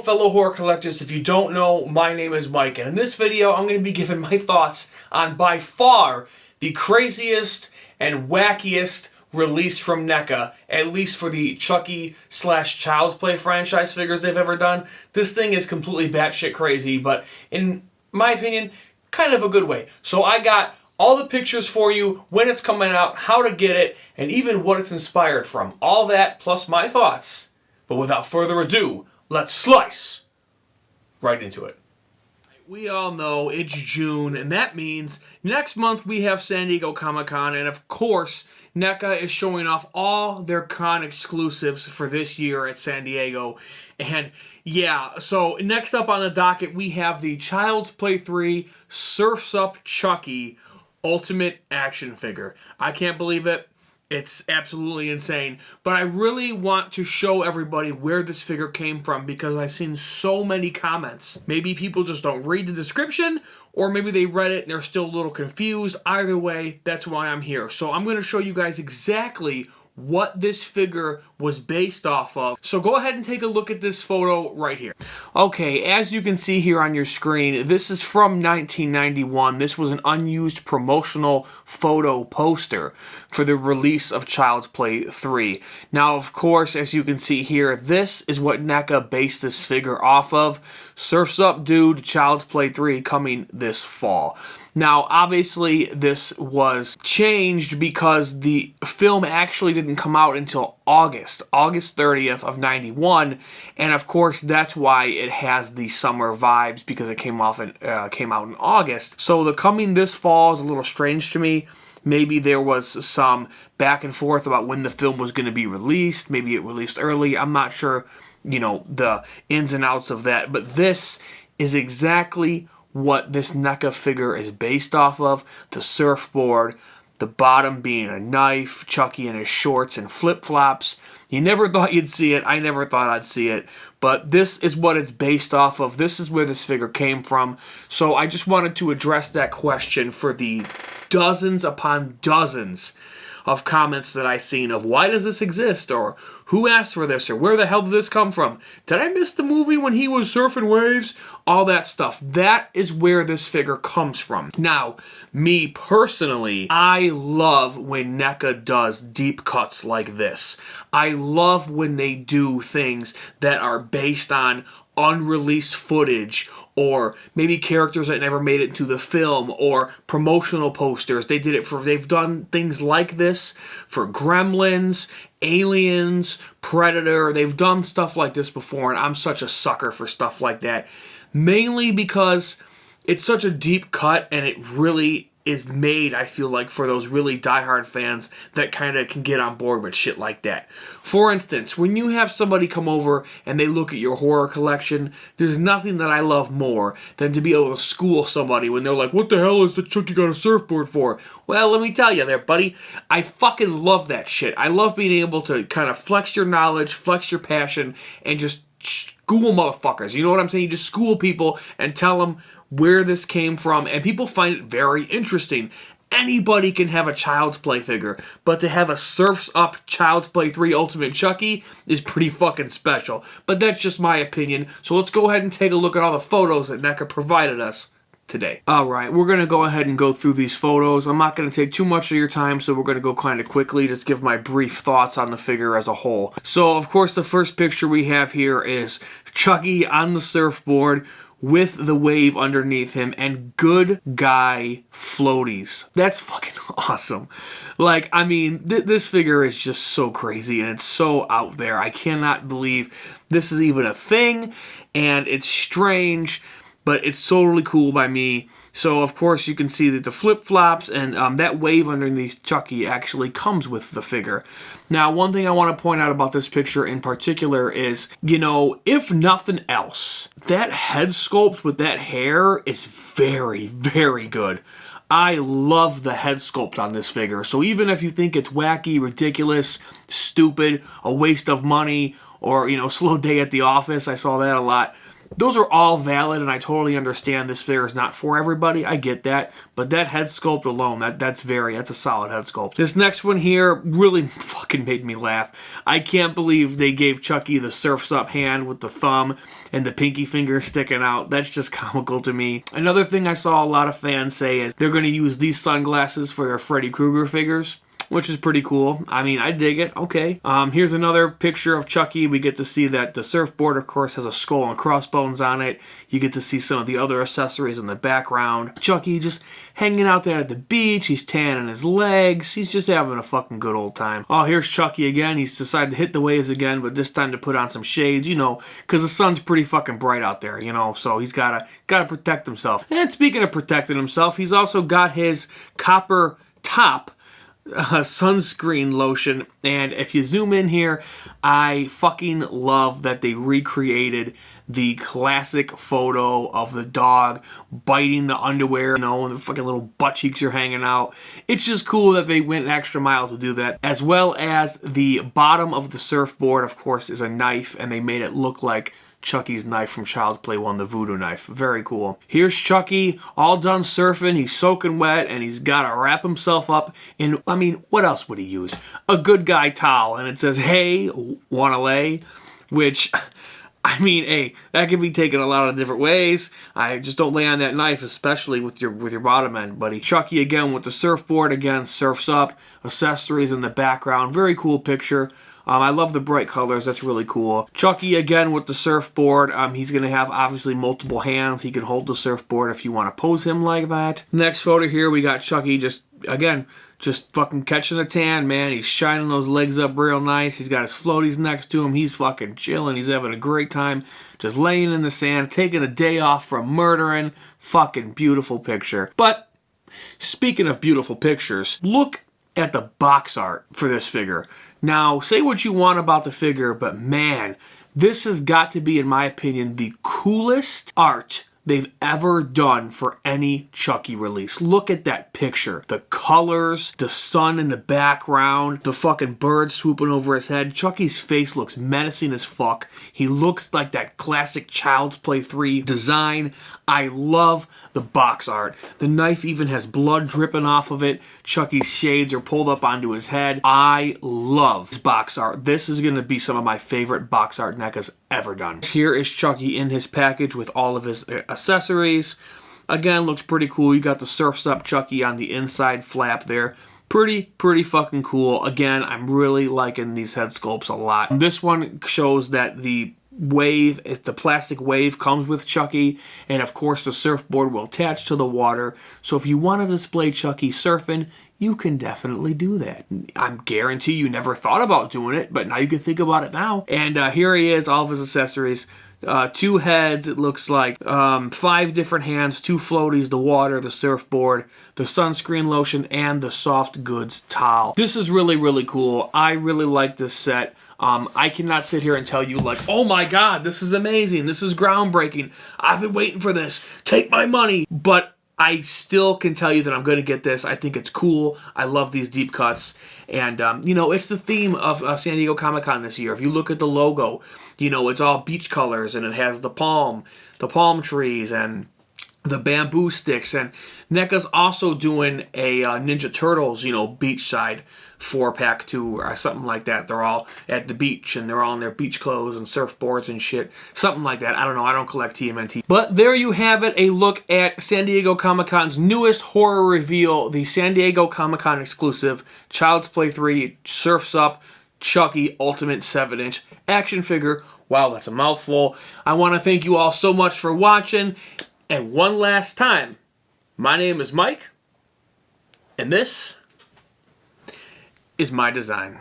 fellow horror collectors. If you don't know, my name is Mike, and in this video I'm going to be giving my thoughts on by far the craziest and wackiest release from Neca, at least for the Chucky / Child's Play franchise figures they've ever done. This thing is completely batshit crazy, but in my opinion, kind of a good way. So I got all the pictures for you, when it's coming out, how to get it, and even what it's inspired from. All that plus my thoughts. But without further ado, let's slice right into it. We all know it's June, and that means next month we have San Diego Comic-Con, and of course, Neca is showing off all their con exclusives for this year at San Diego. And yeah, so next up on the docket, we have the Child's Play 3 Surf's Up Chucky Ultimate Action Figure. I can't believe it. It's absolutely insane. But I really want to show everybody where this figure came from because I've seen so many comments. Maybe people just don't read the description, or maybe they read it and they're still a little confused. Either way, that's why I'm here. So I'm going to show you guys exactly what this figure was based off of. So go ahead and take a look at this photo right here. Okay, as you can see here on your screen, this is from 1991. This was an unused promotional photo poster for the release of Child's Play 3. Now, of course, as you can see here, this is what Neca based this figure off of. Surf's Up Dude, Child's Play 3 coming this fall. Now, obviously, this was changed because the film actually didn't come out until August 30th of 91, and of course, that's why it has the summer vibes because it came out in August. So the coming this fall is a little strange to me. Maybe there was some back and forth about when the film was going to be released. Maybe it released early. I'm not sure, you know, the ins and outs of that, but this is exactly what this Neca figure is based off of. The surfboard, the bottom being a knife, Chucky in his shorts and flip-flops. You never thought you'd see it. I never thought I'd see it. But this is what it's based off of. This is where this figure came from. So I just wanted to address that question for the dozens upon dozens of comments that I've seen of why does this exist, or who asked for this, or where the hell did this come from? Did I miss the movie when he was surfing waves? All that stuff. That is where this figure comes from. Now, me personally, I love when Neca does deep cuts like this. I love when they do things that are based on unreleased footage, or maybe characters that never made it into the film, or promotional posters. They've done things like this for Gremlins, Aliens, Predator. They've done stuff like this before, and I'm such a sucker for stuff like that. Mainly because it's such a deep cut, and it really is made, I feel like, for those really diehard fans that kind of can get on board with shit like that. For instance, when you have somebody come over and they look at your horror collection, there's nothing that I love more than to be able to school somebody when they're like, what the hell is the Chucky got a surfboard for? Well, let me tell you there, buddy, I fucking love that shit. I love being able to kind of flex your knowledge, flex your passion, and just school motherfuckers. You know what I'm saying? You just school people and tell them where this came from, and people find it very interesting. Anybody can have a Child's Play figure, but to have a Surf's Up Child's Play 3 Ultimate Chucky is pretty fucking special. But that's just my opinion, so let's go ahead and take a look at all the photos that Neca provided us today. Alright, we're going to go ahead and go through these photos. I'm not going to take too much of your time, so we're going to go kind of quickly, just give my brief thoughts on the figure as a whole. So, of course, the first picture we have here is Chucky on the surfboard with the wave underneath him and good guy floaties. That's fucking awesome. Like, I mean, this figure is just so crazy and it's so out there. I cannot believe this is even a thing, and it's strange, but it's totally cool by me. So, of course, you can see that the flip-flops and that wave underneath Chucky actually comes with the figure. Now, one thing I want to point out about this picture in particular is, you know, if nothing else, that head sculpt with that hair is very, very good. I love the head sculpt on this figure. So even if you think it's wacky, ridiculous, stupid, a waste of money, or, you know, slow day at the office, I saw that a lot. those are all valid, and I totally understand this figure is not for everybody. I get that. But that head sculpt alone, that's a solid head sculpt. This next one here really fucking made me laugh. I can't believe they gave Chucky the Surf's Up hand with the thumb and the pinky finger sticking out. That's just comical to me. Another thing I saw a lot of fans say is they're going to use these sunglasses for their Freddy Krueger figures, which is pretty cool. I mean, I dig it. Okay. Here's another picture of Chucky. We get to see that the surfboard, of course, has a skull and crossbones on it. You get to see some of the other accessories in the background. Chucky just hanging out there at the beach. He's tanning his legs. He's just having a fucking good old time. Oh, here's Chucky again. He's decided to hit the waves again, but this time to put on some shades, you know, because the sun's pretty fucking bright out there, you know, so he's gotta protect himself. And speaking of protecting himself, he's also got his copper top sunscreen lotion, and if you zoom in here, I fucking love that they recreated the classic photo of the dog biting the underwear, you know, and the fucking little butt cheeks are hanging out. It's just cool that they went an extra mile to do that, as well as the bottom of the surfboard, of course, is a knife, and they made it look like Chucky's knife from Child's Play 1, the voodoo knife. Very cool. Here's Chucky, all done surfing. He's soaking wet, and he's got to wrap himself up in, I mean, what else would he use? A good guy towel, and it says, "Hey, wanna lay?" Which, I mean, hey, that can be taken a lot of different ways. I just don't lay on that knife, especially with your bottom end, buddy. Chucky again with the surfboard, again, surfs up, accessories in the background. Very cool picture. I love the bright colors. That's really cool. Chucky again with the surfboard. He's going to have obviously multiple hands. He can hold the surfboard if you want to pose him like that. Next photo here, we got Chucky just fucking catching a tan, man. He's shining those legs up real nice. He's got his floaties next to him. He's fucking chilling. He's having a great time. Just laying in the sand, taking a day off from murdering. Fucking beautiful picture. But speaking of beautiful pictures, look at the box art for this figure. Now, say what you want about the figure, but man, this has got to be, in my opinion, the coolest art they've ever done for any Chucky release. Look at that picture. The colors, the sun in the background, the fucking bird swooping over his head. Chucky's face looks menacing as fuck. He looks like that classic Child's Play 3 design. I love the box art. The knife even has blood dripping off of it. Chucky's shades are pulled up onto his head. I love this box art. This is going to be some of my favorite box art Neca's ever done. Here is Chucky in his package with all of his accessories. Again, looks pretty cool. You got the Surf's Up Chucky on the inside flap there. Pretty fucking cool. Again, I'm really liking these head sculpts a lot. This one shows that the plastic wave comes with Chucky, and of course the surfboard will attach to the water. So if you want to display Chucky surfing, you can definitely do that. I guarantee you never thought about doing it, but now you can think about it now. And here he is, all of his accessories. 2 heads, it looks like, 5 different hands, 2 floaties, the water, the surfboard, the sunscreen lotion, and the soft goods towel. This is really cool. I really like this set. I cannot sit here and tell you like, oh my god, this is amazing, this is groundbreaking, I've been waiting for this, take my money. But I still can tell you that I'm going to get this. I think it's cool. I love these deep cuts. And, you know, it's the theme of San Diego Comic-Con this year. If you look at the logo, you know, it's all beach colors, and it has the palm trees, and the bamboo sticks. And NECA's also doing a Ninja Turtles, you know, beachside 4-pack too, or something like that. They're all at the beach, and they're all in their beach clothes and surfboards and shit. Something like that. I don't know. I don't collect TMNT. But there you have it. A look at San Diego Comic-Con's newest horror reveal. The San Diego Comic-Con exclusive Child's Play 3 Surf's Up Chucky Ultimate 7-inch action figure. Wow, that's a mouthful. I want to thank you all so much for watching. And one last time, my name is Mike, and this is my design.